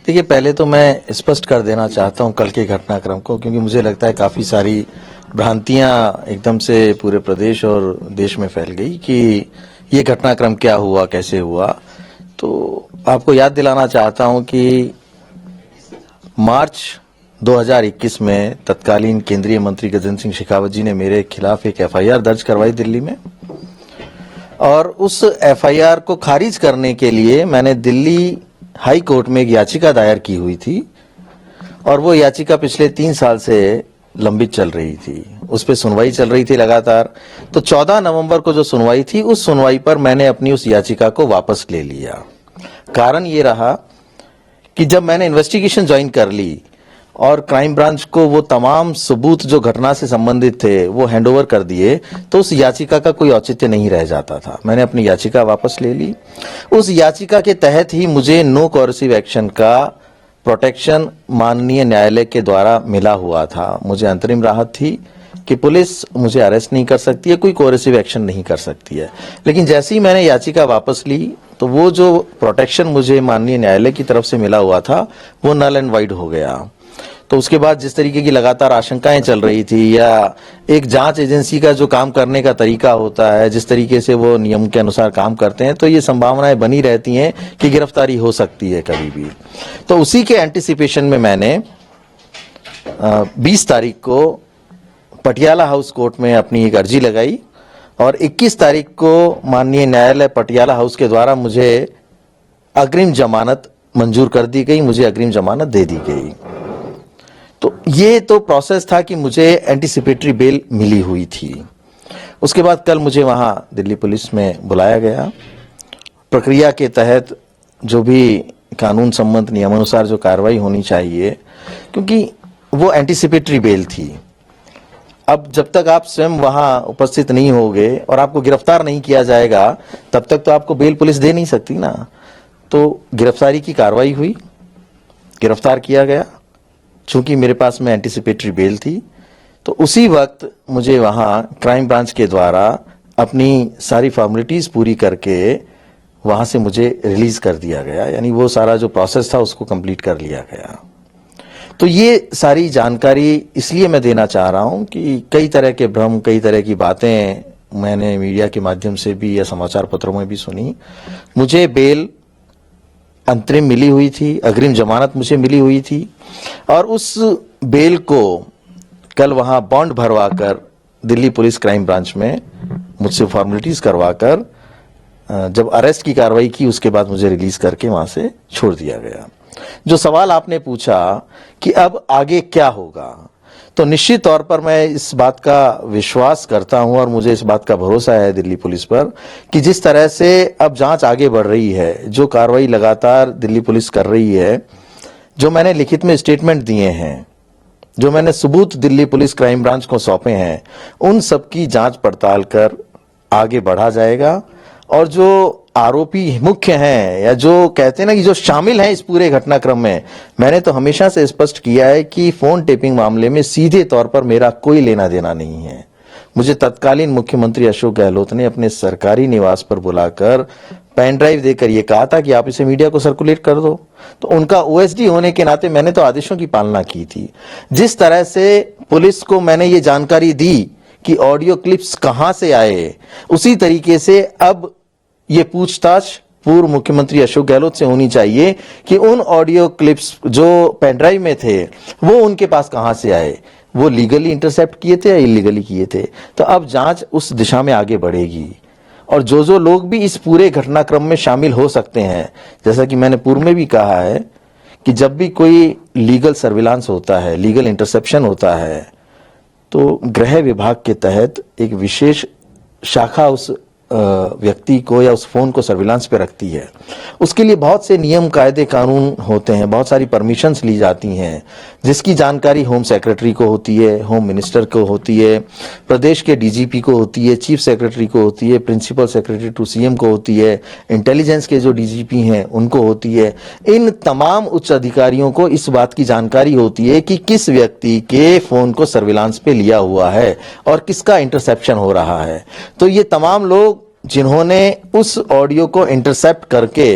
देखिए, पहले तो मैं स्पष्ट कर देना चाहता हूं कल के घटनाक्रम को, क्योंकि मुझे लगता है काफी सारी भ्रांतियां एकदम से पूरे प्रदेश और देश में फैल गई कि ये घटनाक्रम क्या हुआ, कैसे हुआ। तो आपको याद दिलाना चाहता हूं कि मार्च 2021 में तत्कालीन केंद्रीय मंत्री गजेंद्र सिंह शेखावत जी ने मेरे खिलाफ एक एफआईआर दर्ज करवाई दिल्ली में, और उस एफआईआर को खारिज करने के लिए मैंने दिल्ली हाई कोर्ट में एक याचिका दायर की हुई थी, और वो याचिका पिछले 3 साल से लंबित चल रही थी। उस पे सुनवाई चल रही थी लगातार। तो 14 नवंबर को जो सुनवाई थी, उस सुनवाई पर मैंने अपनी उस याचिका को वापस ले लिया। कारण ये रहा कि जब मैंने इन्वेस्टिगेशन ज्वाइन कर ली और क्राइम ब्रांच को वो तमाम सबूत जो घटना से संबंधित थे वो हैंडओवर कर दिए, तो उस याचिका का कोई औचित्य नहीं रह जाता था। मैंने अपनी याचिका वापस ले ली। उस याचिका के तहत ही मुझे नो कोएर्सिव एक्शन का प्रोटेक्शन माननीय न्यायालय के द्वारा मिला हुआ था। मुझे अंतरिम राहत थी कि पुलिस मुझे अरेस्ट नहीं कर सकती है, कोई कोएर्सिव एक्शन नहीं कर सकती है। लेकिन जैसे ही मैंने याचिका वापस ली, तो वो जो प्रोटेक्शन मुझे माननीय न्यायालय की तरफ से मिला हुआ था वो नल एंड वाइड हो गया। तो उसके बाद जिस तरीके की लगातार आशंकाएं चल रही थी, या एक जांच एजेंसी का जो काम करने का तरीका होता है, जिस तरीके से वो नियम के अनुसार काम करते हैं, तो ये संभावनाएं बनी रहती हैं कि गिरफ्तारी हो सकती है कभी भी। तो उसी के एंटिसिपेशन में मैंने 20 तारीख को पटियाला हाउस कोर्ट में अपनी एक अर्जी लगाई, और 21 तारीख को माननीय न्यायालय पटियाला हाउस के द्वारा मुझे अग्रिम जमानत मंजूर कर दी गई, मुझे अग्रिम जमानत दे दी गई। तो ये तो प्रोसेस था कि मुझे एंटीसिपेटरी बेल मिली हुई थी। उसके बाद कल मुझे वहां दिल्ली पुलिस में बुलाया गया। प्रक्रिया के तहत जो भी कानून सम्मत नियमानुसार जो कार्रवाई होनी चाहिए, क्योंकि वो एंटीसिपेटरी बेल थी। अब जब तक आप स्वयं वहां उपस्थित नहीं होगे और आपको गिरफ्तार नहीं किया जाएगा, तब तक तो आपको बेल पुलिस दे नहीं सकती ना। तो गिरफ्तारी की कार्रवाई हुई, गिरफ्तार किया गया। चूंकि मेरे पास में एंटीसिपेटरी बेल थी, तो उसी वक्त मुझे वहां क्राइम ब्रांच के द्वारा अपनी सारी फॉर्मेलिटीज पूरी करके वहां से मुझे रिलीज कर दिया गया। यानी वो सारा जो प्रोसेस था उसको कंप्लीट कर लिया गया। तो ये सारी जानकारी इसलिए मैं देना चाह रहा हूं कि कई तरह के भ्रम, कई तरह की बातें मैंने मीडिया के माध्यम से भी या समाचार पत्रों में भी सुनी। मुझे बेल अंतरिम मिली हुई थी, अग्रिम जमानत मुझे मिली हुई थी, और उस बेल को कल वहां बॉन्ड भरवाकर दिल्ली पुलिस क्राइम ब्रांच में मुझसे फॉर्मेलिटीज करवाकर जब अरेस्ट की कार्रवाई की, उसके बाद मुझे रिलीज करके वहां से छोड़ दिया गया। जो सवाल आपने पूछा कि अब आगे क्या होगा, तो निश्चित तौर पर मैं इस बात का विश्वास करता हूं और मुझे इस बात का भरोसा है दिल्ली पुलिस पर कि जिस तरह से अब जांच आगे बढ़ रही है, जो कार्रवाई लगातार दिल्ली पुलिस कर रही है, जो मैंने लिखित में स्टेटमेंट दिए हैं, जो मैंने सबूत दिल्ली पुलिस क्राइम ब्रांच को सौंपे हैं, उन सब की जांच पड़ताल कर आगे बढ़ा जाएगा। और जो आरोपी मुख्य हैं, या जो कहते हैं ना कि जो शामिल हैं इस पूरे घटनाक्रम में, मैंने तो हमेशा से स्पष्ट किया है कि फोन टेपिंग मामले में सीधे तौर पर मेरा कोई लेना देना नहीं है। मुझे तत्कालीन मुख्यमंत्री अशोक गहलोत ने अपने सरकारी निवास पर बुलाकर पेन ड्राइव देकर यह कहा था कि आप इसे मीडिया को सर्कुलेट कर दो। तो उनका ओएसडी होने के नाते मैंने तो आदेशों की पालना की थी। जिस तरह से पुलिस को मैंने ये जानकारी दी कि ऑडियो क्लिप्स कहां से आए, उसी तरीके से अब ये पूछताछ पूर्व मुख्यमंत्री अशोक गहलोत से होनी चाहिए कि उन ऑडियो क्लिप्स जो पेनड्राइव में थे वो उनके पास कहां से आए, वो लीगली इंटरसेप्ट किए थे या इलीगली किए थे। तो अब जांच उस दिशा में आगे बढ़ेगी, और जो लोग भी इस पूरे घटनाक्रम में शामिल हो सकते हैं, जैसा कि मैंने पूर्व में भी कहा है कि जब भी कोई लीगल सर्विलांस होता है, लीगल इंटरसेप्शन होता है, तो गृह विभाग के तहत एक विशेष शाखा उस व्यक्ति को या उस फोन को सर्विलांस पे रखती है। उसके लिए बहुत से नियम, कायदे, कानून होते हैं, बहुत सारी परमिशंस ली जाती हैं, जिसकी जानकारी होम सेक्रेटरी को होती है, होम मिनिस्टर को होती है, प्रदेश के डीजीपी को होती है, चीफ सेक्रेटरी को होती है, प्रिंसिपल सेक्रेटरी टू सीएम को होती है, इंटेलिजेंस के जो डीजीपी हैं उनको होती है। इन तमाम उच्च अधिकारियों को इस बात की जानकारी होती है कि किस व्यक्ति के फोन को सर्विलांस पे लिया हुआ है और किसका इंटरसेप्शन हो रहा है। तो ये तमाम लोग जिन्होंने उस ऑडियो को इंटरसेप्ट करके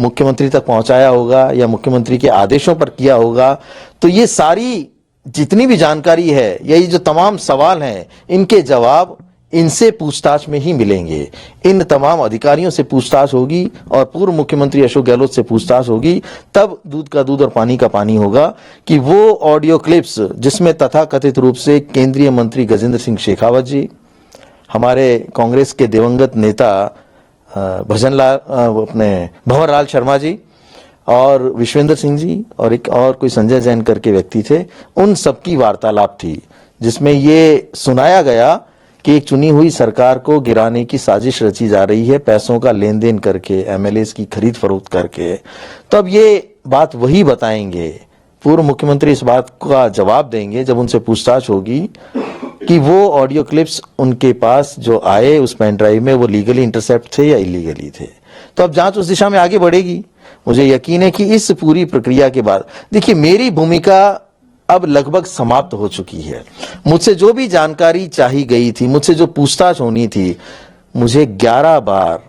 मुख्यमंत्री तक पहुंचाया होगा या मुख्यमंत्री के आदेशों पर किया होगा, तो ये सारी जितनी भी जानकारी है या ये जो तमाम सवाल हैं, इनके जवाब इनसे पूछताछ में ही मिलेंगे। इन तमाम अधिकारियों से पूछताछ होगी और पूर्व मुख्यमंत्री अशोक गहलोत से पूछताछ होगी, तब दूध का दूध और पानी का पानी होगा कि वो ऑडियो क्लिप्स जिसमें तथाकथित रूप से केंद्रीय मंत्री गजेंद्र सिंह शेखावत जी, हमारे कांग्रेस के दिवंगत नेता भंवर लाल शर्मा जी और विश्वेंद्र सिंह जी और एक और कोई संजय जैन करके व्यक्ति थे, उन सबकी वार्तालाप थी, जिसमें ये सुनाया गया कि एक चुनी हुई सरकार को गिराने की साजिश रची जा रही है, पैसों का लेन देन करके, एमएलएस की खरीद फरोख्त करके। तो अब ये बात वही बताएंगे, पूर्व मुख्यमंत्री इस बात का जवाब देंगे जब उनसे पूछताछ होगी कि वो ऑडियो क्लिप्स उनके पास जो आए उस पेन ड्राइव में वो लीगली इंटरसेप्ट थे या इलीगली थे। तो अब जांच उस दिशा में आगे बढ़ेगी। मुझे यकीन है कि इस पूरी प्रक्रिया के बाद, देखिए, मेरी भूमिका अब लगभग समाप्त हो चुकी है। मुझसे जो भी जानकारी चाही गई थी, मुझसे जो पूछताछ होनी थी, मुझे 11 बार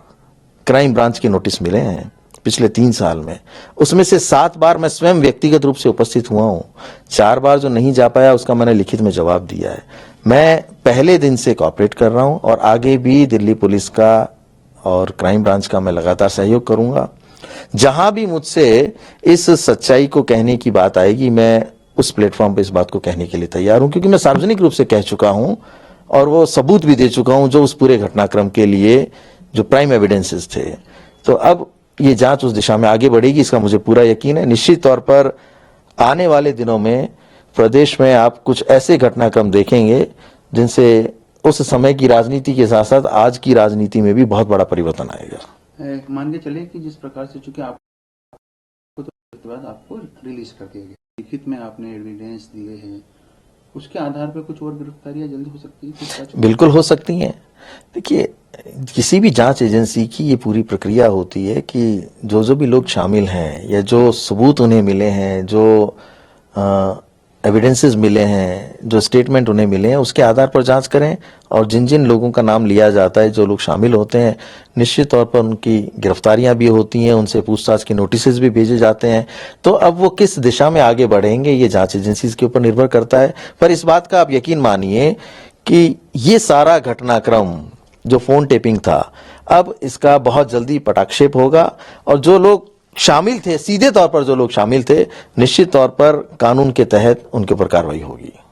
क्राइम ब्रांच के नोटिस मिले हैं पिछले 3 साल में। उसमें से 7 बार मैं स्वयं व्यक्तिगत रूप से उपस्थित हुआ हूं। 4 बार जो नहीं जा पाया उसका मैंने लिखित में जवाब दिया है। मैं पहले दिन से कोऑपरेट कर रहा हूं और आगे भी दिल्ली पुलिस का और क्राइम ब्रांच का मैं लगातार सहयोग करूंगा। जहां भी मुझसे इस सच्चाई को कहने की बात आएगी, मैं उस प्लेटफॉर्म पे इस बात को कहने के लिए तैयार हूं, क्योंकि मैं सार्वजनिक रूप से कह चुका हूं और वो सबूत भी दे चुका हूं जो उस पूरे घटनाक्रम के लिए जो प्राइम एविडेंसेस थे। तो अब ये जांच उस दिशा में आगे बढ़ेगी, इसका मुझे पूरा यकीन है। निश्चित तौर पर आने वाले दिनों में प्रदेश में आप कुछ ऐसे घटनाक्रम देखेंगे जिनसे उस समय की राजनीति के साथ साथ आज की राजनीति में भी बहुत बड़ा परिवर्तन आएगा। मान के चले कि जिस प्रकार से चूंकि आपको तो बाद आपको रिलीज कर दिया गया, लिखित में आपने एविडेंस दिए हैं, उसके आधार पर कुछ और गिरफ्तारियां जल्दी हो सकती है? बिल्कुल हो सकती हैं। देखिए, किसी भी जांच एजेंसी की ये पूरी प्रक्रिया होती है कि जो भी लोग शामिल हैं या जो सबूत उन्हें मिले हैं, जो एविडेंसेस मिले हैं, जो स्टेटमेंट उन्हें मिले हैं, उसके आधार पर जांच करें और जिन जिन लोगों का नाम लिया जाता है, जो लोग शामिल होते हैं, निश्चित तौर पर उनकी गिरफ्तारियां भी होती हैं, उनसे पूछताछ के नोटिसेस भी भेजे जाते हैं। तो अब वो किस दिशा में आगे बढ़ेंगे ये जांच एजेंसीज के ऊपर निर्भर करता है। पर इस बात का आप यकीन मानिए कि ये सारा घटनाक्रम जो फोन टेपिंग था, अब इसका बहुत जल्दी पटाक्षेप होगा और जो लोग शामिल थे, सीधे तौर पर जो लोग शामिल थे, निश्चित तौर पर कानून के तहत उनके ऊपर कार्रवाई होगी।